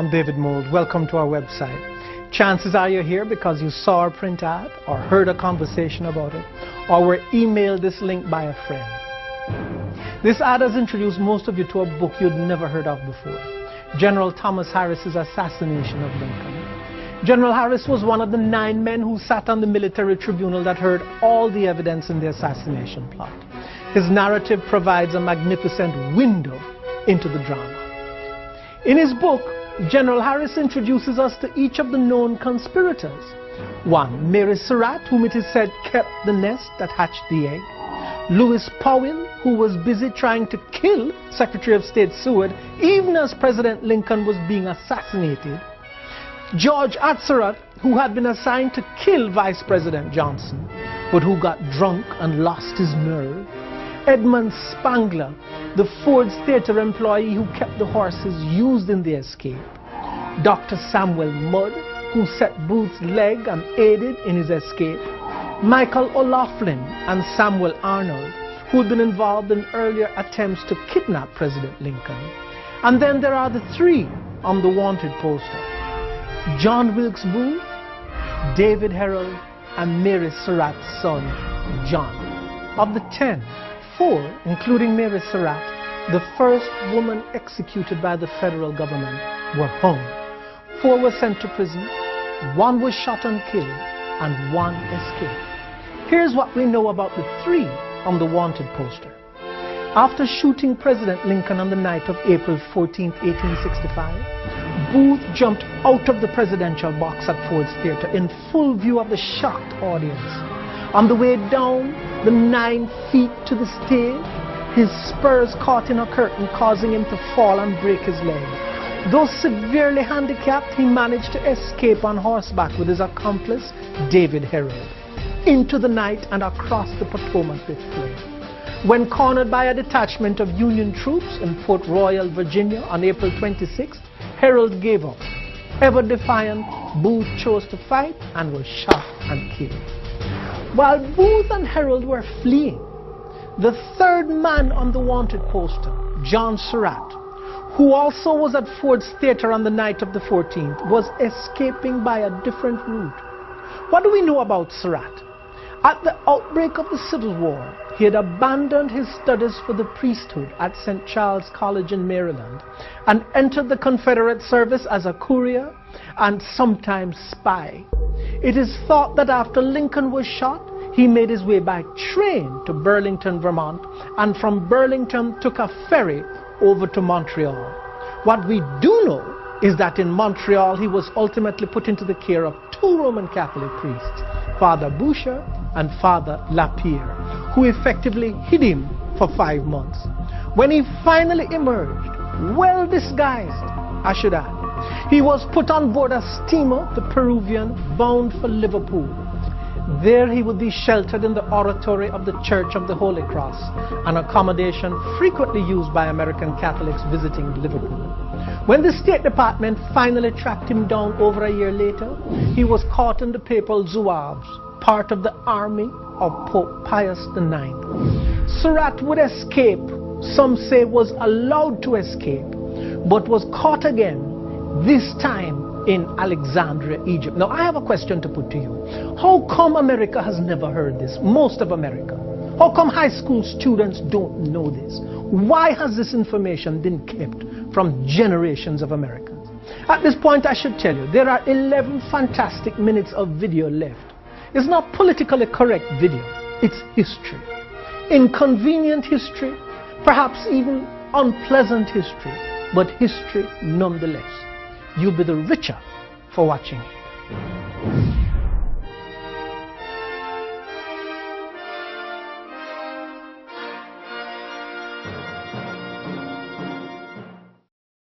I'm David Mould. Welcome to our website. Chances are you're here because you saw our print ad or heard a conversation about it or were emailed this link by a friend. This ad has introduced most of you to a book you'd never heard of before, General Thomas Harris's Assassination of Lincoln. General Harris was one of the 9 men who sat on the military tribunal that heard all the evidence in the assassination plot. His narrative provides a magnificent window into the drama. In his book, General Harris introduces us to each of the known conspirators. 1. Mary Surratt, whom it is said kept the nest that hatched the egg. Lewis Powell, who was busy trying to kill Secretary of State Seward even as President Lincoln was being assassinated. George Atzerodt, who had been assigned to kill Vice President Johnson, but who got drunk and lost his nerve. Edmund Spangler, the Ford's theater employee who kept the horses used in the escape. Dr. Samuel Mudd, who set Booth's leg and aided in his escape. Michael O'Loughlin and Samuel Arnold, who had been involved in earlier attempts to kidnap President Lincoln. And then there are the 3 on the wanted poster: John Wilkes Booth, David Herold, and Mary Surratt's son, John. Of the 10, 4, including Mary Surratt, the first woman executed by the federal government, were hung. 4 were sent to prison, 1 was shot and killed, and 1 escaped. Here's what we know about the 3 on the wanted poster. After shooting President Lincoln on the night of April 14, 1865, Booth jumped out of the presidential box at Ford's Theater in full view of the shocked audience. On the way down the 9 feet to the stage, his spurs caught in a curtain, causing him to fall and break his leg. Though severely handicapped, he managed to escape on horseback with his accomplice, David Herold, into the night and across the Potomac with flame. When cornered by a detachment of Union troops in Port Royal, Virginia on April 26th, Herold gave up. Ever defiant, Booth chose to fight and was shot and killed. While Booth and Herold were fleeing, the 3rd man on the wanted poster, John Surratt, who also was at Ford's Theater on the night of the 14th, was escaping by a different route. What do we know about Surratt? At the outbreak of the Civil War, he had abandoned his studies for the priesthood at St. Charles College in Maryland and entered the Confederate service as a courier and sometimes spy. It is thought that after Lincoln was shot, he made his way by train to Burlington, Vermont, and from Burlington took a ferry over to Montreal. What we do know is that in Montreal he was ultimately put into the care of 2 Roman Catholic priests, Father Boucher and Father Lapierre, who effectively hid him for 5 months. When he finally emerged, well disguised, I should add, he was put on board a steamer, the Peruvian, bound for Liverpool. There he would be sheltered in the oratory of the Church of the Holy Cross, an accommodation frequently used by American Catholics visiting Liverpool. When the State Department finally tracked him down over a year later, he was caught in the papal Zouaves, part of the army of Pope Pius IX. Surratt would escape, some say was allowed to escape, but was caught again, this time in Alexandria, Egypt. Now I have a question to put to you. How come America has never heard this? Most of America. How come high school students don't know this? Why has this information been kept from generations of Americans? At this point I should tell you, there are 11 fantastic minutes of video left. It's not politically correct video, it's history. Inconvenient history, perhaps even unpleasant history, but history nonetheless. You'll be the richer for watching it.